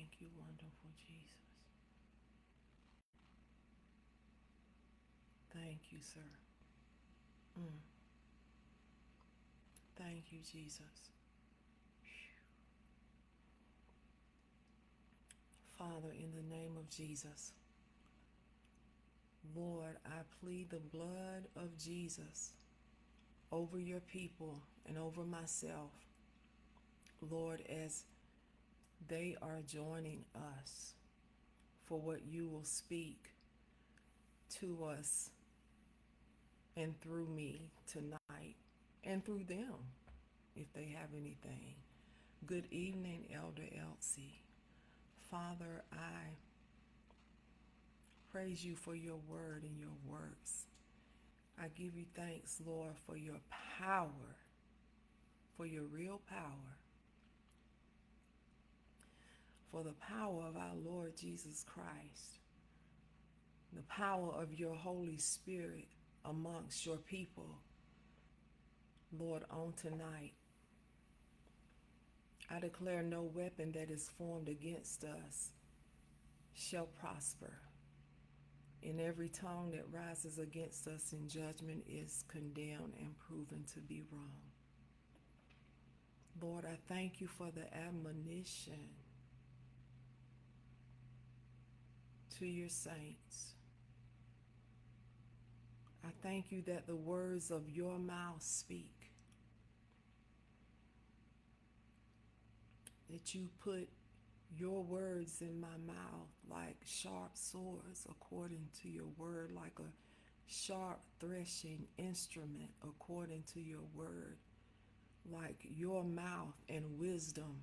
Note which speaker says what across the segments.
Speaker 1: Thank you, wonderful Jesus. Thank you, sir. Mm. Thank you, Jesus. Father, in the name of Jesus, Lord, I plead the blood of Jesus over your people and over myself, Lord, as they are joining us for what you will speak to us and through me tonight and through them if they have anything. Good evening, Elder Elsie. Father, I praise you for your word and your works. I give you thanks, Lord, for your power, for your real power, for the power of our Lord Jesus Christ, the power of your Holy Spirit amongst your people, Lord, on tonight. I declare no weapon that is formed against us shall prosper, and every tongue that rises against us in judgment is condemned and proven to be wrong. Lord, I thank you for the admonition to your saints. I thank you that the words of your mouth speak, that you put your words in my mouth like sharp swords according to your word, like a sharp threshing instrument according to your word, like your mouth and wisdom,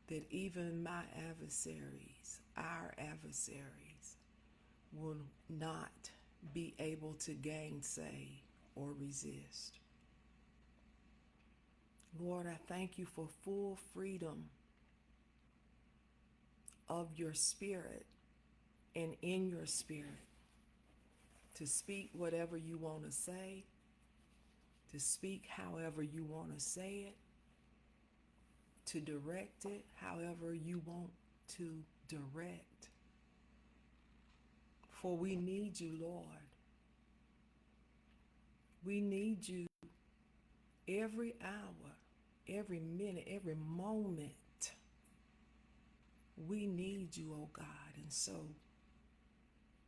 Speaker 1: that even my adversaries, our adversaries, will not be able to gainsay or resist. Lord, I thank you for full freedom of your spirit and in your spirit to speak whatever you want to say, to speak however you want to say it, to direct it however you want to direct. For we need you, Lord. We need you every hour, every minute, every moment. We need you, oh God. And so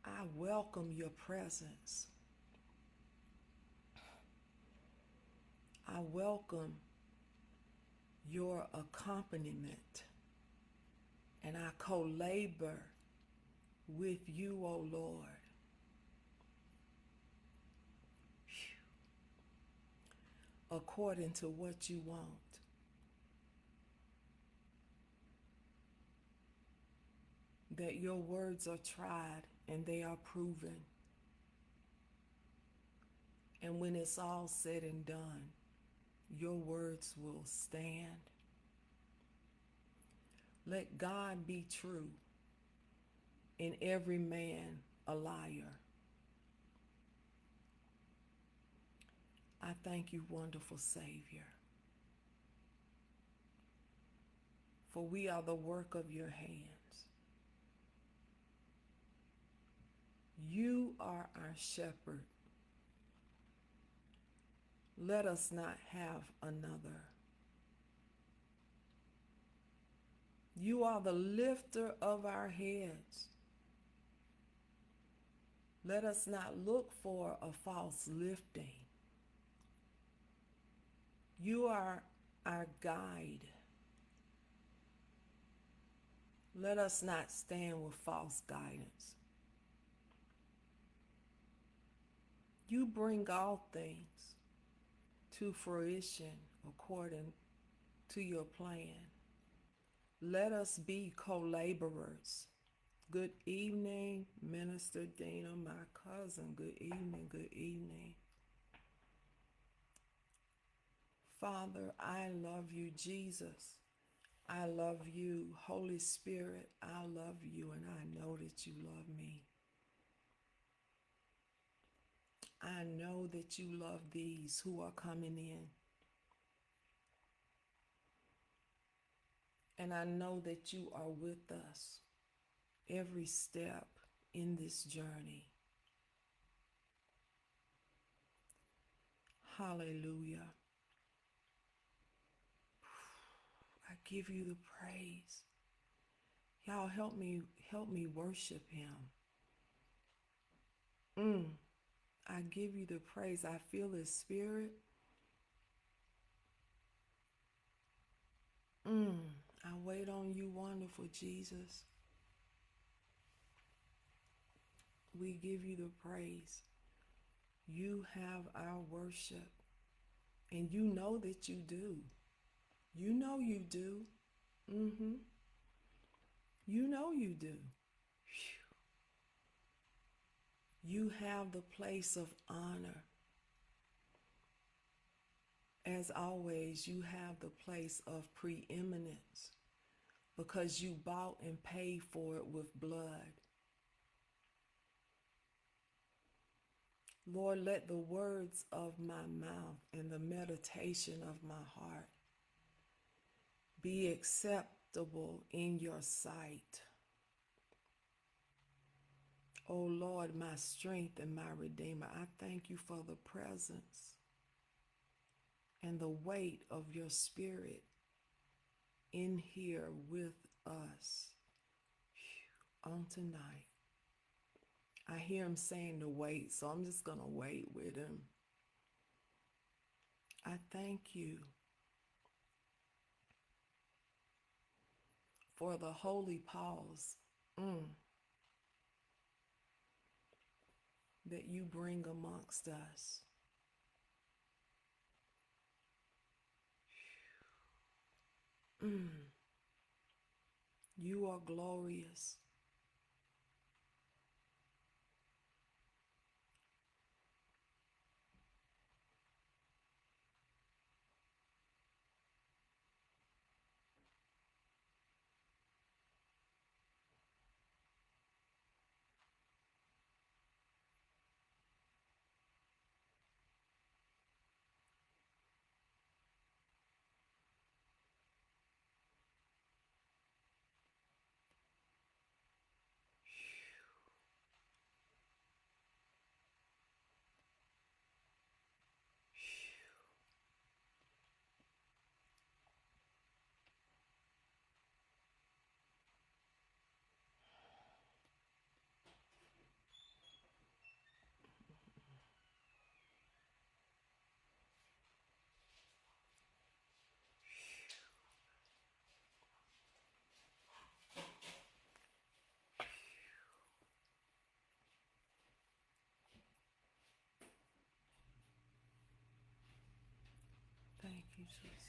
Speaker 1: I welcome your presence. I welcome your accompaniment. And I co-labor with you, oh Lord. According to what you want. That your words are tried and they are proven. And when it's all said and done, your words will stand. Let God be true and every man a liar. I thank you, wonderful Savior, for we are the work of your hands. You are our shepherd. Let us not have another. You are the lifter of our heads. Let us not look for a false lifting. You are our guide. Let us not stand with false guidance. You bring all things to fruition according to your plan. Let us be co-laborers. Good evening, Minister Dina, my cousin. Good evening, good evening. Father, I love you, Jesus. I love you, Holy Spirit. I love you, and I know that you love me. I know that you love these who are coming in. And I know that you are with us every step in this journey. Hallelujah. I give you the praise. Y'all help me worship him. I give you the praise. I feel his spirit. I wait on you, wonderful Jesus. We give you the praise. You have our worship. And you know that you do. You know you do. You know you do. You have the place of honor. As always, you have the place of preeminence because you bought and paid for it with blood. Lord, let the words of my mouth and the meditation of my heart be acceptable in your sight. Oh Lord, my strength and my redeemer, I thank you for the presence and the weight of your spirit in here with us on tonight. I hear him saying to wait, so I'm just going to wait with him. I thank you for the holy pause that you bring amongst us. You are glorious. Thank you, Jesus.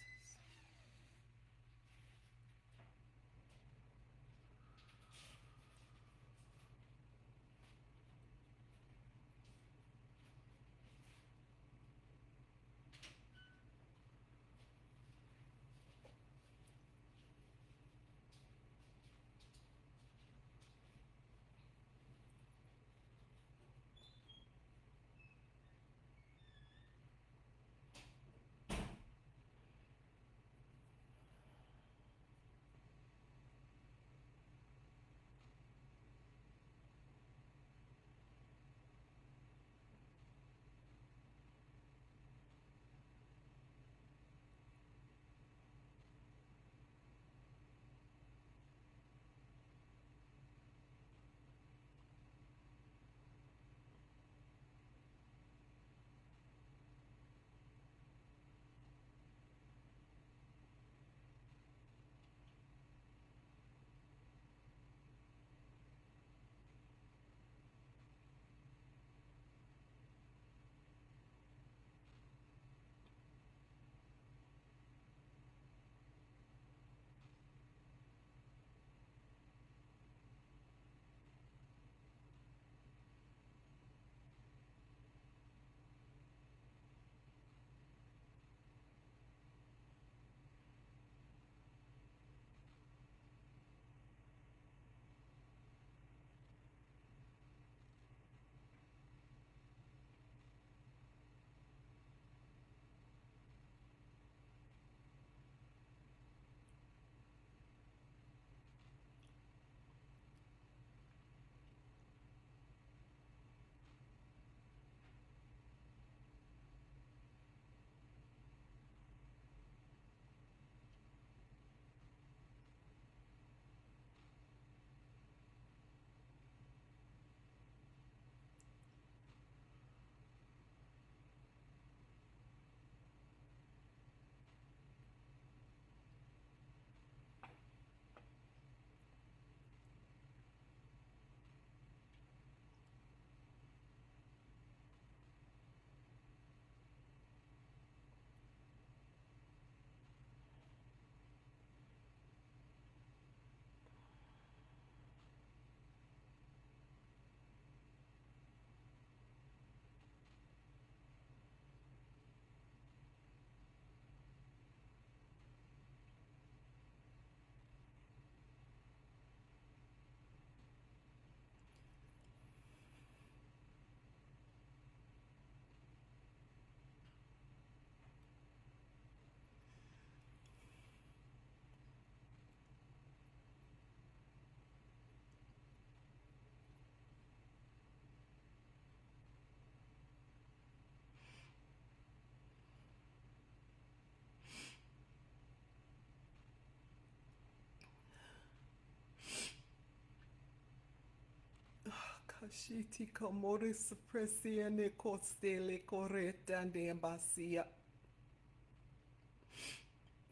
Speaker 1: Kashiti Kamoris Presiane Costele Corretande Embasia.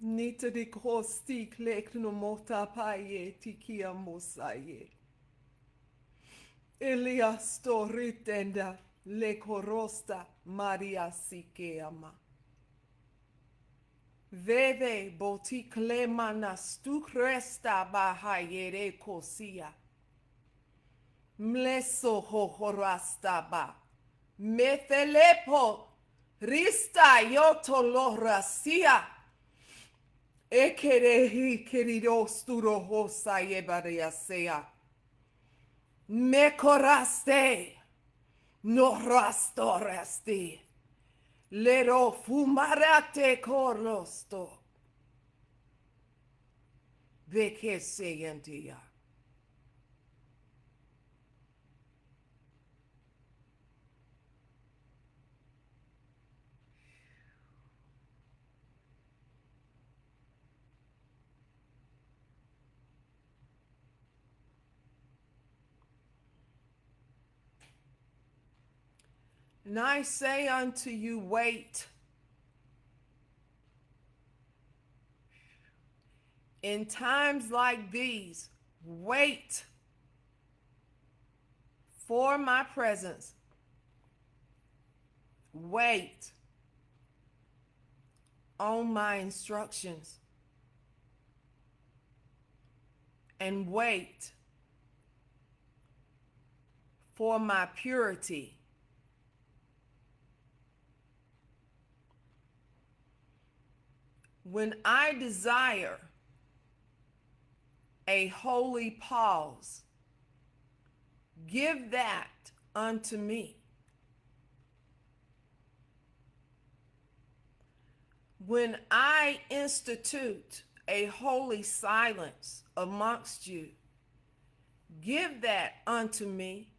Speaker 1: Nita di Costi Clecno Mota Paye Tikia Mosaye. Elia Storitenda Le Corosta Maria Sikeama. Veve Boticlemana Stucresta Bahayere Cosia. Mleso Hohorastaba. Methelepo Rista Yotolorasia. Ekerehi Kerido Sturo Hosaye Bariasea. Mekoraste. No rastoresti. Lero fumarate corosto. Veke seyentia. And I say unto you, wait. In times like these, wait for my presence. Wait on my instructions. And wait for my purity. When I desire a holy pause, give that unto me. When I institute a holy silence amongst you, give that unto me.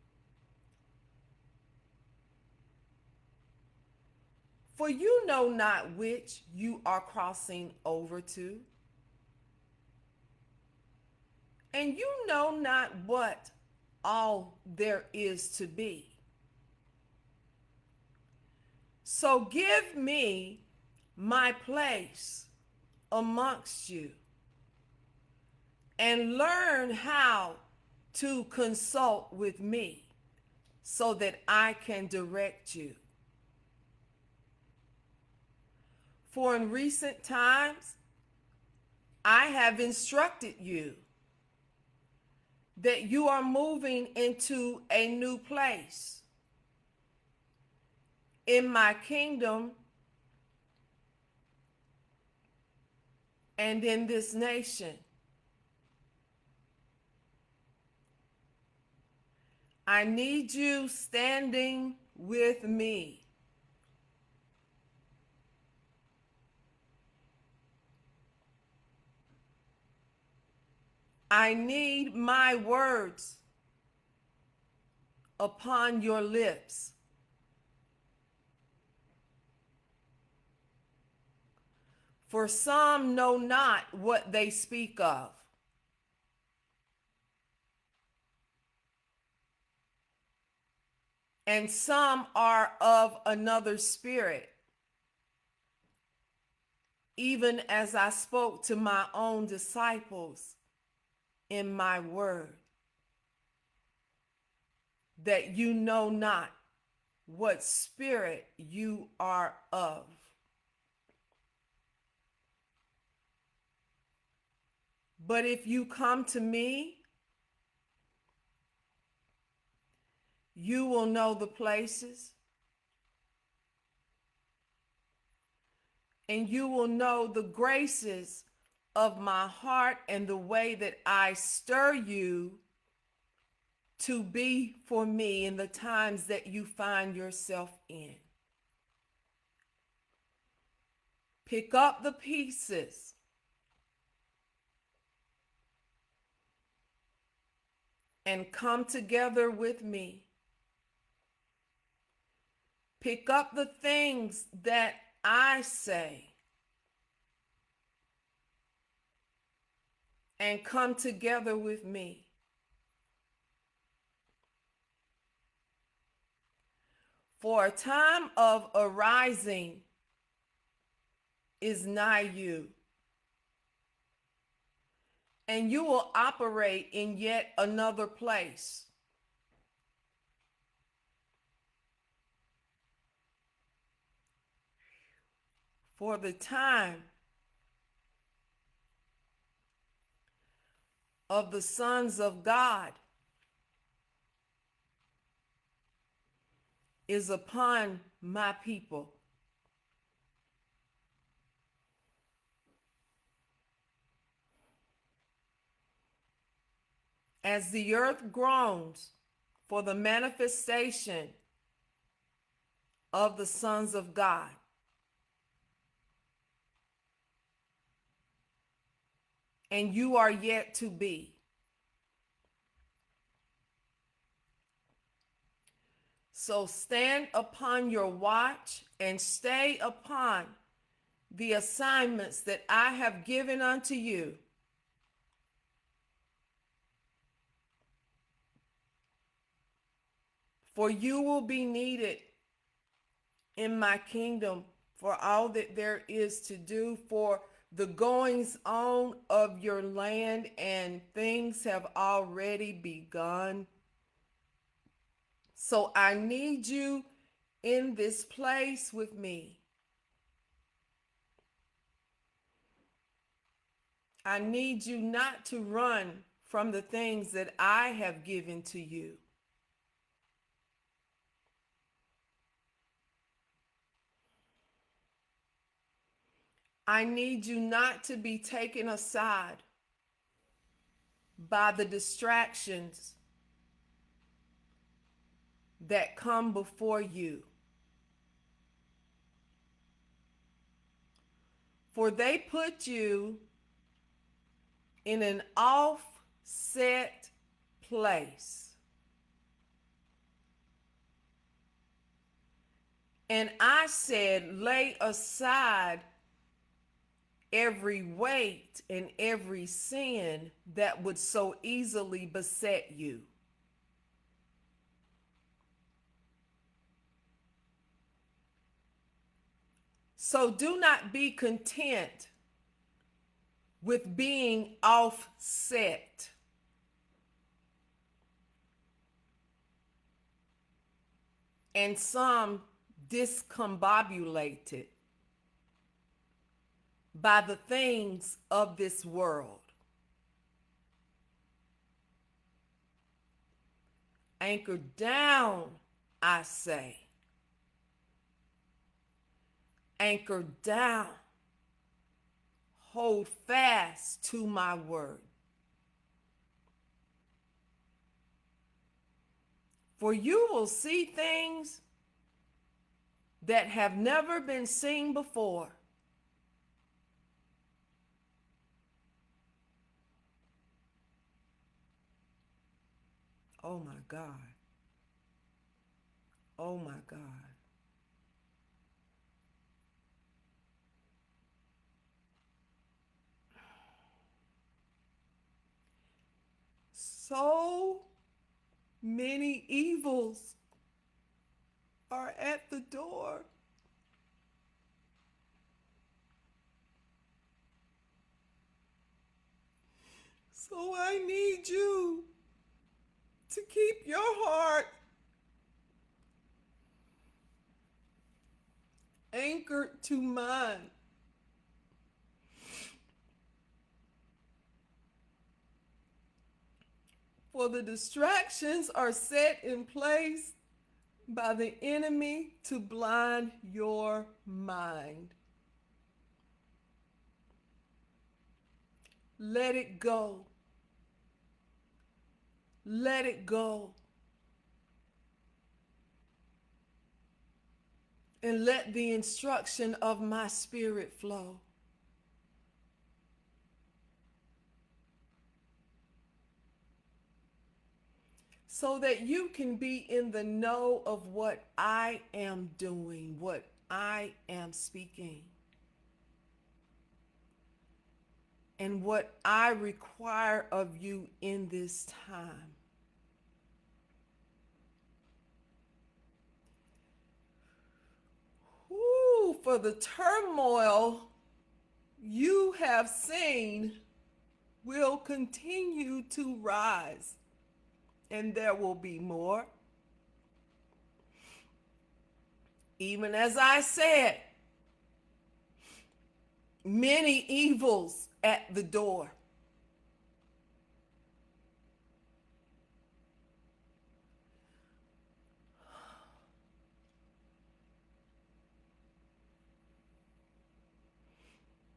Speaker 1: For you know not which you are crossing over to, and you know not what all there is to be. So give me my place amongst you, and learn how to consult with me so that I can direct you. For in recent times, I have instructed you that you are moving into a new place in my kingdom and in this nation. I need you standing with me. I need my words upon your lips. For some know not what they speak of. And some are of another spirit, even as I spoke to my own disciples in my word, that you know not what spirit you are of. But if you come to me, you will know the places, and you will know the graces of my heart and the way that I stir you to be for me in the times that you find yourself in. Pick up the pieces and come together with me. Pick up the things that I say and come together with me. For a time of arising is nigh you, and you will operate in yet another place. For the time of the sons of God is upon my people. As the earth groans for the manifestation of the sons of God, and you are yet to be. So stand upon your watch and stay upon the assignments that I have given unto you. For you will be needed in my kingdom for all that there is to do, for the goings on of your land, and things have already begun. So I need you in this place with me. I need you not to run from the things that I have given to you. I need you not to be taken aside by the distractions that come before you. For they put you in an offset place. And I said, lay aside every weight and every sin that would so easily beset you. So do not be content with being offset. And some discombobulated by the things of this world. Anchor down, I say. Anchor down. Hold fast to my word. For you will see things that have never been seen before. Oh my God. Oh my God. So many evils are at the door. So I need you to keep your heart anchored to mine. For the distractions are set in place by the enemy to blind your mind. Let it go. Let it go. And let the instruction of my spirit flow. So that you can be in the know of what I am doing, what I am speaking, and what I require of you in this time. For the turmoil you have seen will continue to rise, and there will be more. Even as I said, many evils at the door.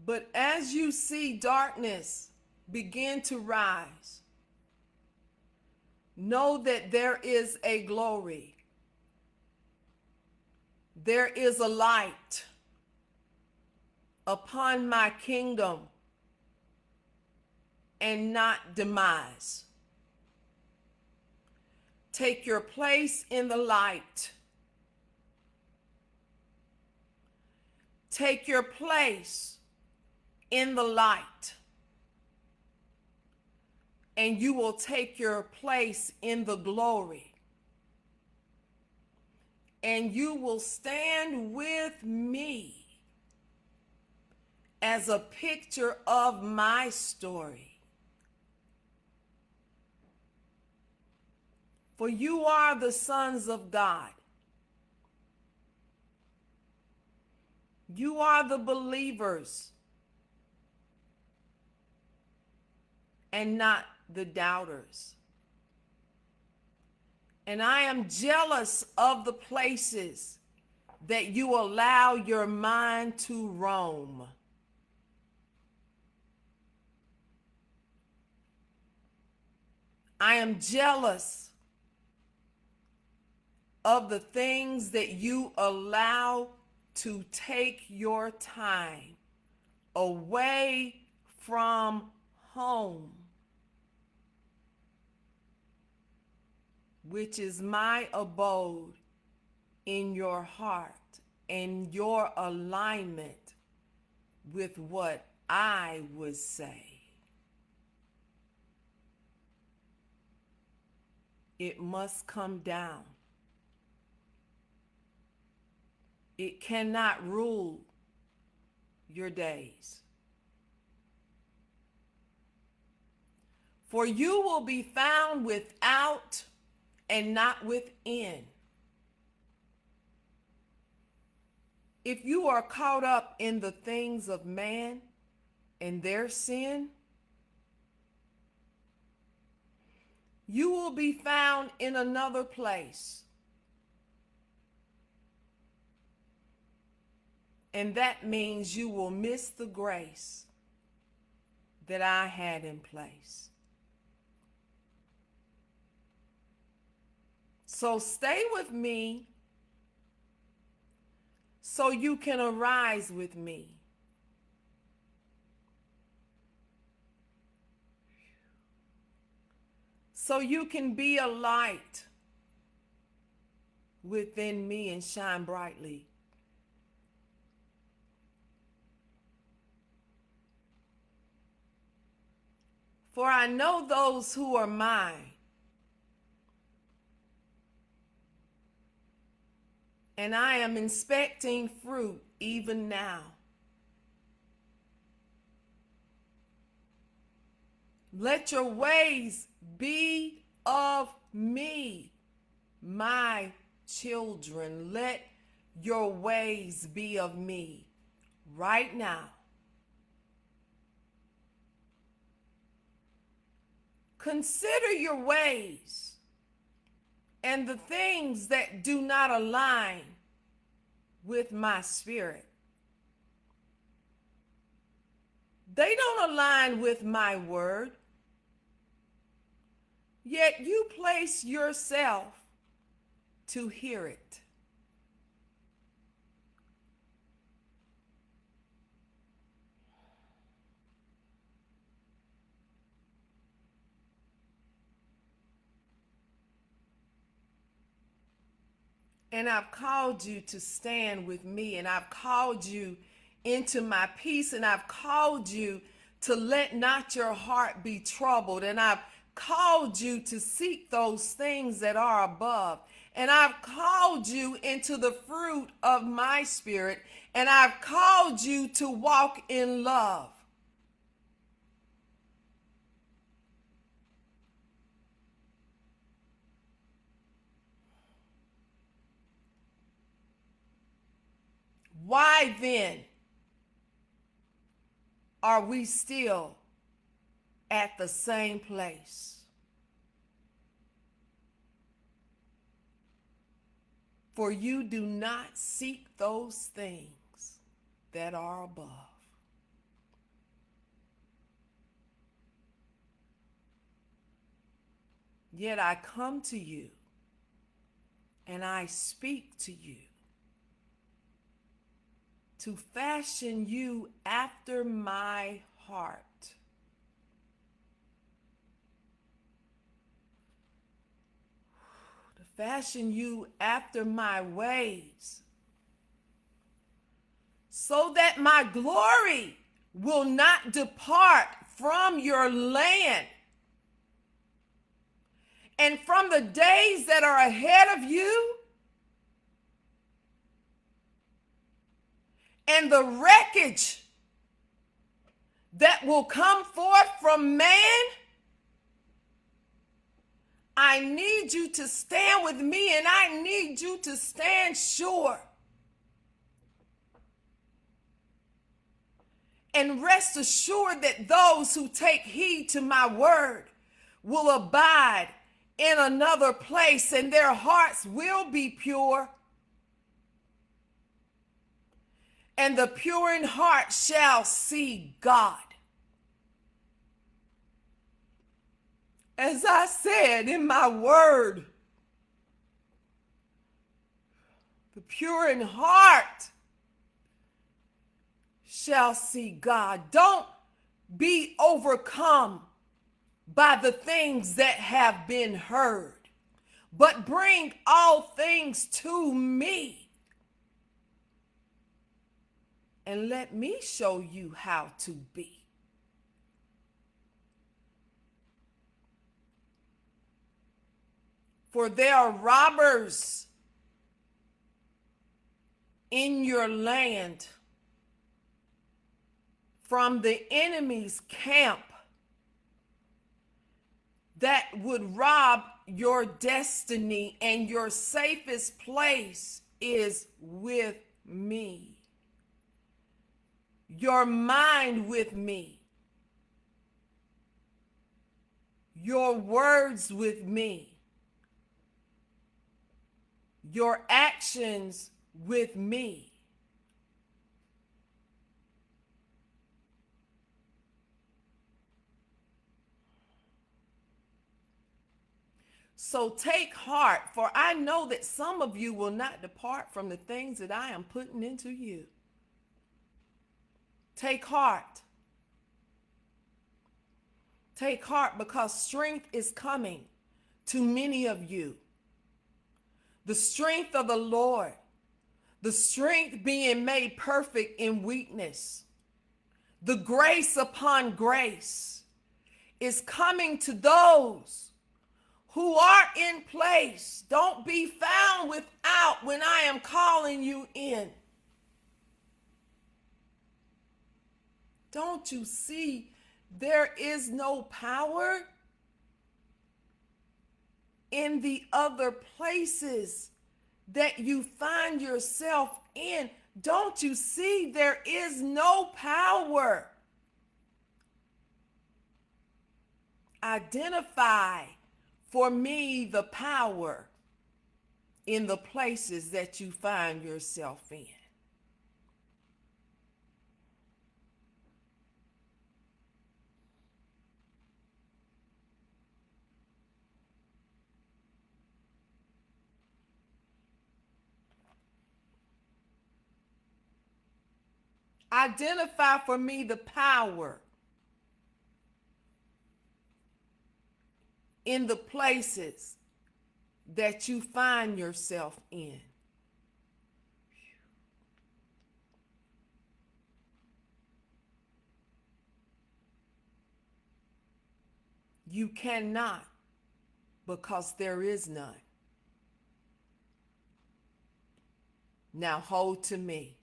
Speaker 1: But as you see darkness begin to rise, know that there is a glory. There is a light upon my kingdom and not demise. Take your place in the light. Take your place in the light, and you will take your place in the glory. And you will stand with me as a picture of my story. For you are the sons of God. You are the believers and not the doubters. And I am jealous of the places that you allow your mind to roam. I am jealous of the things that you allow to take your time away from home, which is my abode in your heart and your alignment with what I would say. It must come down. It cannot rule your days. For you will be found without and not within. If you are caught up in the things of man and their sin, you will be found in another place. And that means you will miss the grace that I had in place. So stay with me so you can arise with me. So you can be a light within me and shine brightly. For I know those who are mine, and I am inspecting fruit even now. Let your ways be of me, my children. Let your ways be of me right now. Consider your ways and the things that do not align with my spirit. They don't align with my word. Yet you place yourself to hear it. And I've called you to stand with me, and I've called you into my peace, and I've called you to let not your heart be troubled, and I've called you to seek those things that are above, and I've called you into the fruit of my spirit, And I've called you to walk in love. Why then are we still at the same place? For you do not seek those things that are above. Yet I come to you and I speak to you to fashion you after my heart. To fashion you after my ways, so that my glory will not depart from your land. And from the days that are ahead of you, and the wreckage that will come forth from man, I need you to stand with me, and I need you to stand sure. And rest assured that those who take heed to my word will abide in another place, and their hearts will be pure. And the pure in heart shall see God. As I said in my word, the pure in heart shall see God. Don't be overcome by the things that have been heard, but bring all things to me, and let me show you how to be. For there are robbers in your land from the enemy's camp that would rob your destiny, and your safest place is with me. Your mind with me. Your words with me. Your actions with me. So take heart, for I know that some of you will not depart from the things that I am putting into you. Take heart. Take heart, because strength is coming to many of you. The strength of the Lord, the strength being made perfect in weakness, the grace upon grace is coming to those who are in place. Don't be found without when I am calling you in. Don't you see there is no power in the other places that you find yourself in? Don't you see there is no power? Identify for me the power in the places that you find yourself in. Identify for me the power in the places that you find yourself in. You cannot, because there is none. Now hold to me.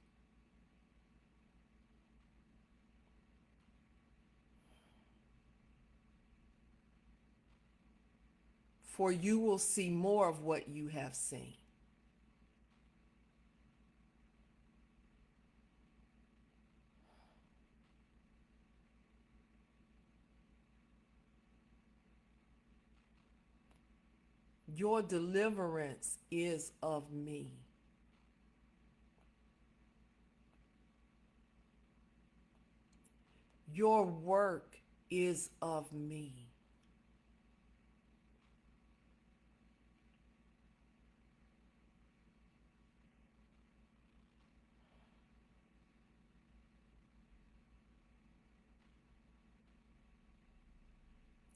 Speaker 1: for you will see more of what you have seen. Your deliverance is of me. Your work is of me.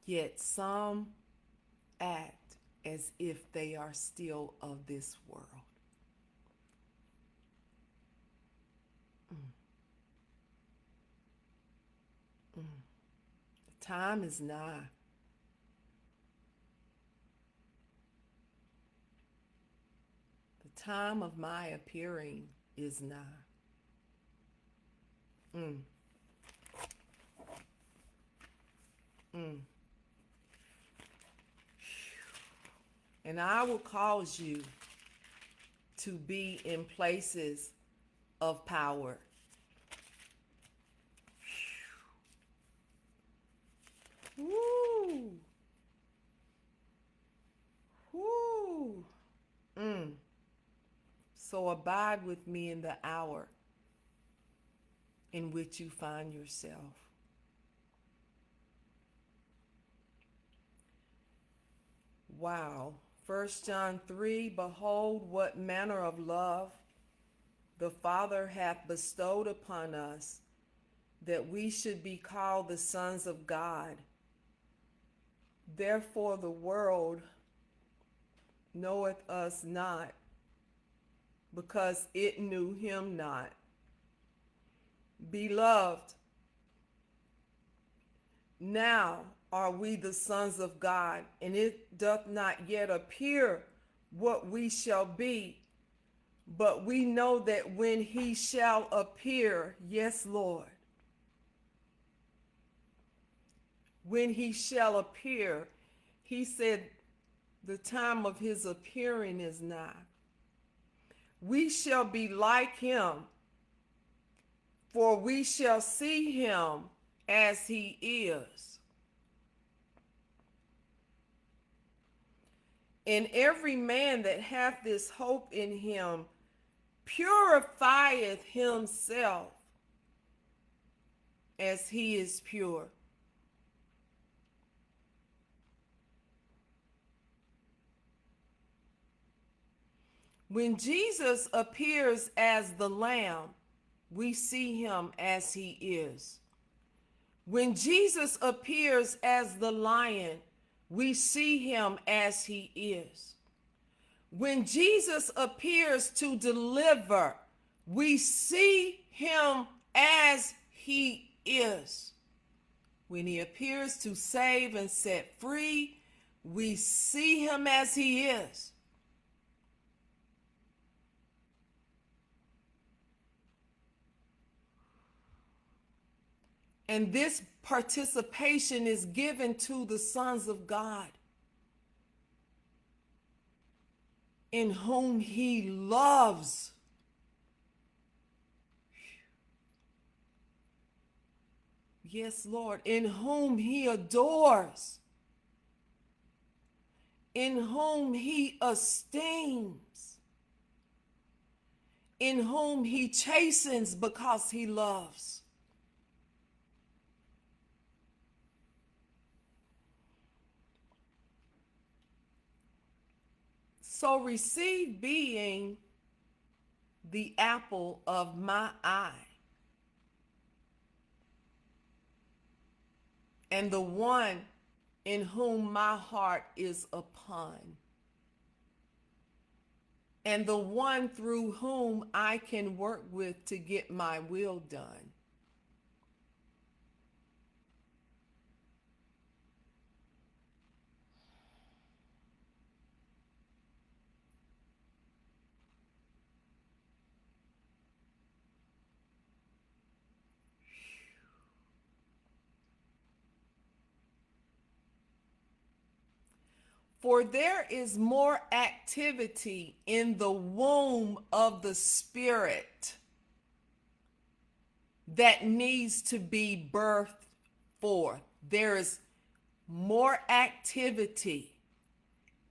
Speaker 1: Yet some act as if they are still of this world. The time is nigh. The time of my appearing is nigh. Mm, mm. And I will cause you to be in places of power. Woo! Woo! Mm. So abide with me in the hour in which you find yourself. Wow. 1 John 3, behold, what manner of love the Father hath bestowed upon us, that we should be called the sons of God. Therefore the world knoweth us not, because it knew him not. Beloved, now are we the sons of God, and it doth not yet appear what we shall be. But we know that when he shall appear, yes, Lord, when he shall appear, he said the time of his appearing is nigh. We shall be like him, for we shall see him as he is. And every man that hath this hope in him purifieth himself as he is pure. When Jesus appears as the Lamb, we see him as he is. When Jesus appears as the Lion, we see him as he is. When Jesus appears to deliver, we see him as he is. When he appears to save and set free, we see him as he is. And this participation is given to the sons of God, in whom he loves. Yes, Lord, in whom he adores, in whom he esteems, in whom he chastens because he loves. So receive being the apple of my eye, and the one in whom my heart is upon, and the one through whom I can work with to get my will done. For there is more activity in the womb of the Spirit that needs to be birthed forth. There is more activity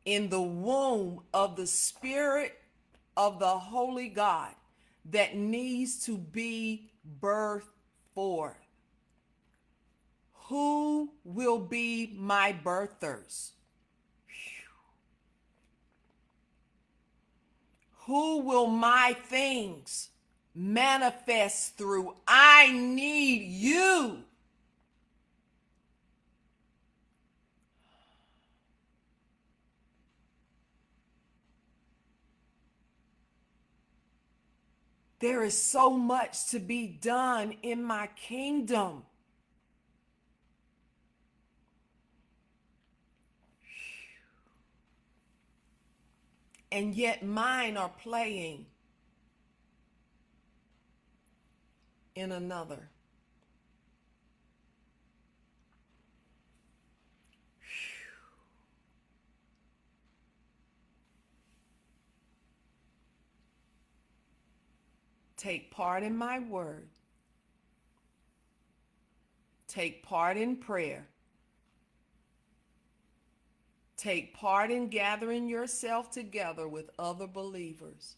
Speaker 1: in the womb of the Spirit of the Holy God that needs to be birthed forth. Who will be my birthers? Who will my things manifest through? I need you. There is so much to be done in my kingdom. And yet mine are playing in another. Take part in my word. Take part in prayer. Take part in gathering yourself together with other believers.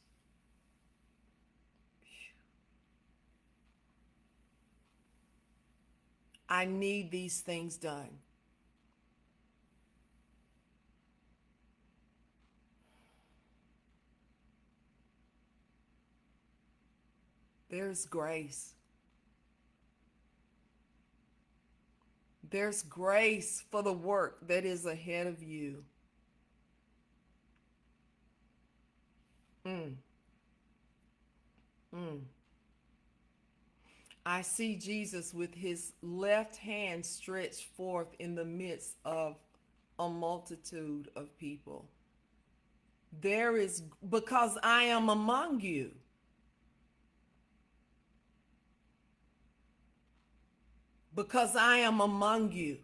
Speaker 1: I need these things done. There's grace. There's grace for the work that is ahead of you. Mm, mm. I see Jesus with his left hand stretched forth in the midst of a multitude of people. There is, because I am among you. Because I am among you.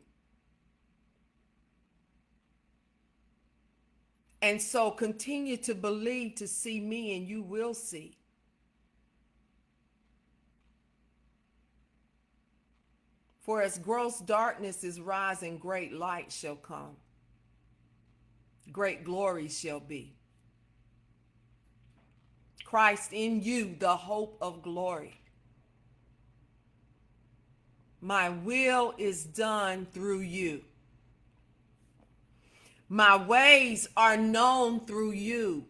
Speaker 1: And so continue to believe to see me, and you will see. For as gross darkness is rising, great light shall come. Great glory shall be. Christ in you, the hope of glory. My will is done through you. My ways are known through you.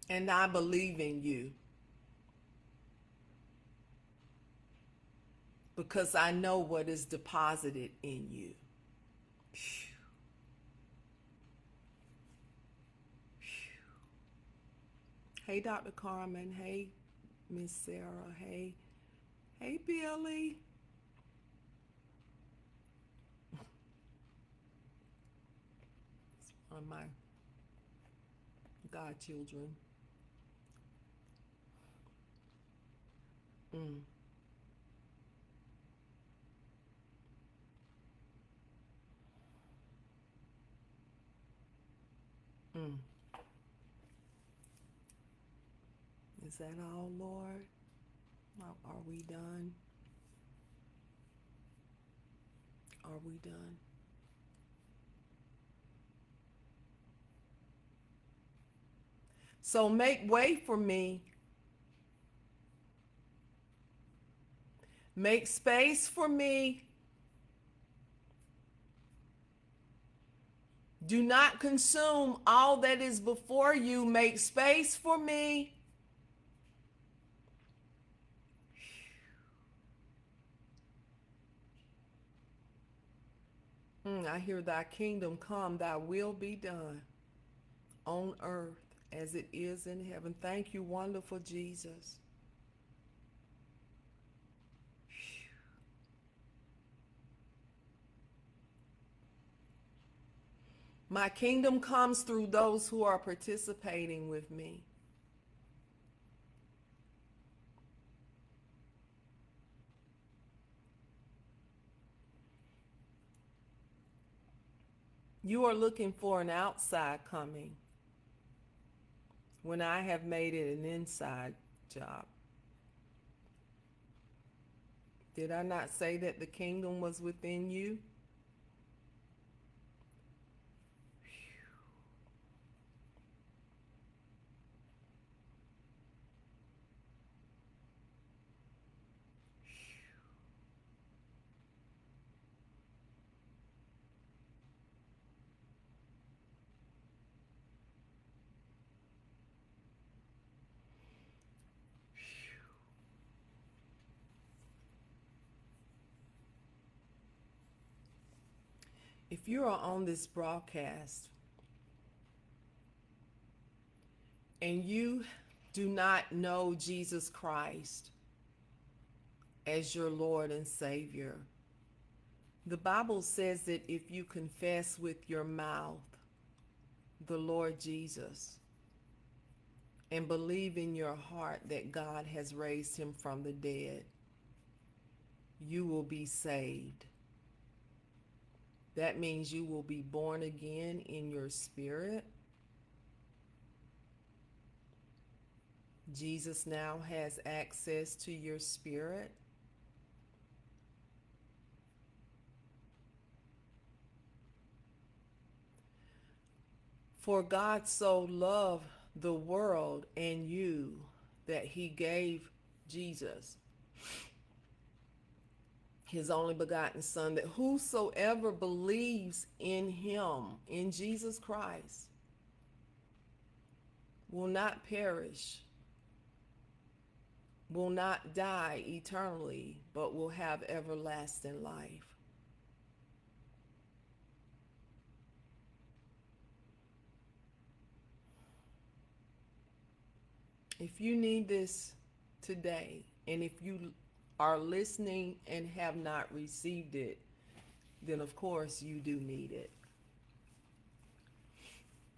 Speaker 1: And I believe in you because I know what is deposited in you. Hey, Dr. Carmen. Hey, Miss Sarah. Hey, Billy. It's one of my godchildren. Mm, mm. Is that all, Lord? Are we done? Are we done? So make way for me. Make space for me. Do not consume all that is before you. Make space for me. I hear thy kingdom come, thy will be done on earth as it is in heaven. Thank you, wonderful Jesus. My kingdom comes through those who are participating with me. You are looking for an outside coming when I have made it an inside job. Did I not say that the kingdom was within you? If you are on this broadcast and you do not know Jesus Christ as your Lord and Savior, the Bible says that if you confess with your mouth the Lord Jesus and believe in your heart that God has raised him from the dead, you will be saved. That means you will be born again in your spirit. Jesus now has access to your spirit. For God so loved the world and you that he gave Jesus, his only begotten Son, that whosoever believes in him, in Jesus Christ, will not perish, will not die eternally, but will have everlasting life. If you need this today, and if you are listening and have not received it, then of course you do need it.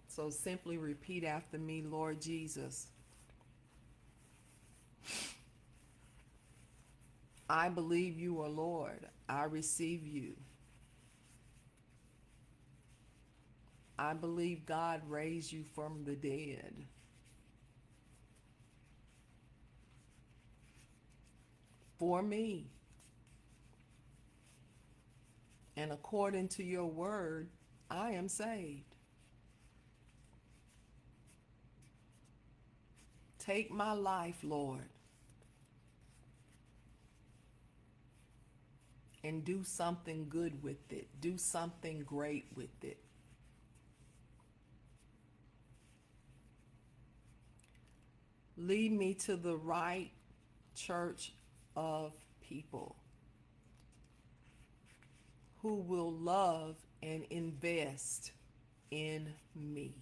Speaker 1: So simply repeat after me: Lord Jesus, I believe you are Lord. I receive you. I believe God raised you from the dead. For me. And according to your word, I am saved. Take my life, Lord, and do something good with it. Do something great with it. Lead me to the right church of people who will love and invest in me.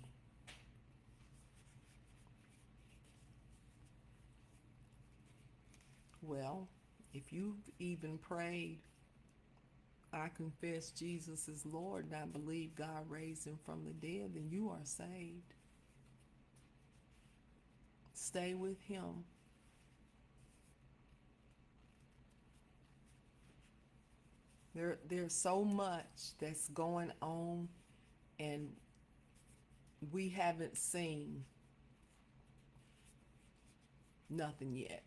Speaker 1: Well, if you've even prayed, I confess Jesus is Lord and I believe God raised him from the dead, then you are saved. Stay with him. There's so much that's going on and we haven't seen nothing yet.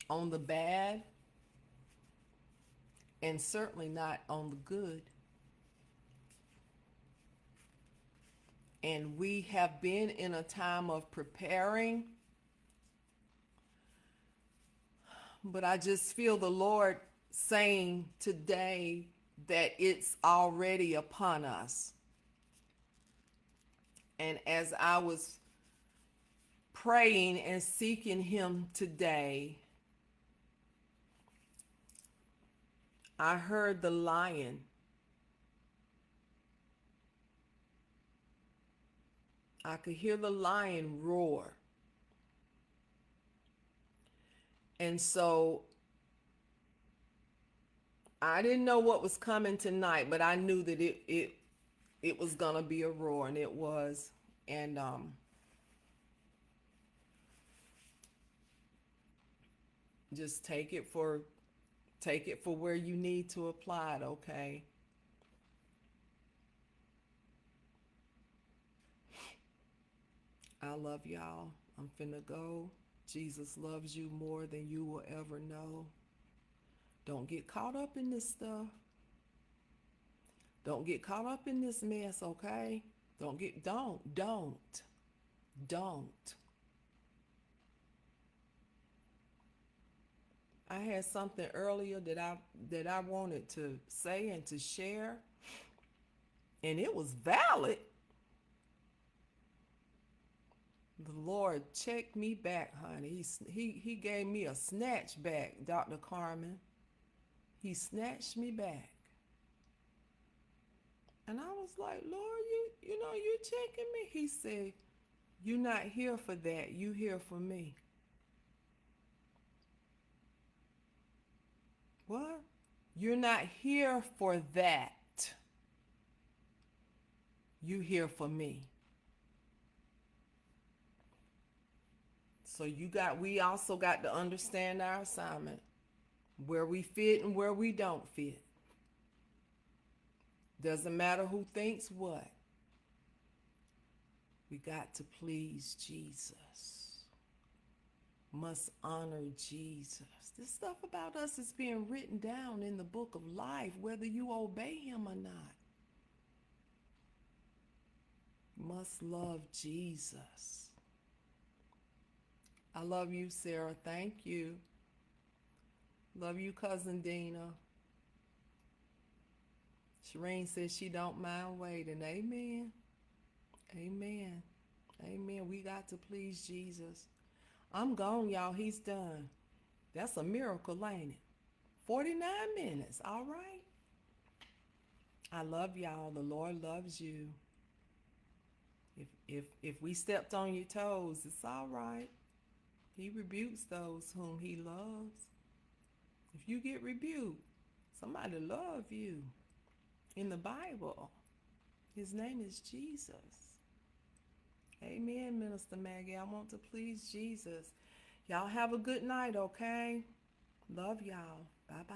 Speaker 1: On the bad, and certainly not on the good. And we have been in a time of preparing, but I just feel the Lord saying today that it's already upon us. And as I was praying and seeking him today, I heard the lion. I could hear the lion roar. And so I didn't know what was coming tonight, but I knew that it was gonna be a roar, and it was. And just take it for where you need to apply it. Okay. I love y'all. I'm finna go. Jesus loves you more than you will ever know. Don't get caught up in this stuff. Don't get caught up in this mess, okay? Don't. I had something earlier that I wanted to say and to share, and it was valid. The Lord checked me back, honey. He gave me a snatch back, Dr. Carmen. He snatched me back. And I was like, Lord, you checking me? He said, you're not here for that. You here for me. What? You're not here for that. You here for me. So we also got to understand our assignment, where we fit and where we don't fit. Doesn't matter who thinks what. We got to please Jesus. Must honor Jesus. This stuff about us is being written down in the book of life, whether you obey him or not. Must love Jesus. I love you, Sarah. Thank you. Love you, cousin Dina. Shireen says she don't mind waiting. Amen. Amen. Amen. We got to please Jesus. I'm gone, y'all. He's done. That's a miracle, ain't it? 49 minutes. All right. I love y'all. The Lord loves you. If we stepped on your toes, it's all right. He rebukes those whom he loves. If you get rebuked, somebody love you. In the Bible, his name is Jesus. Amen, Minister Maggie. I want to please Jesus. Y'all have a good night, okay? Love y'all. Bye-bye.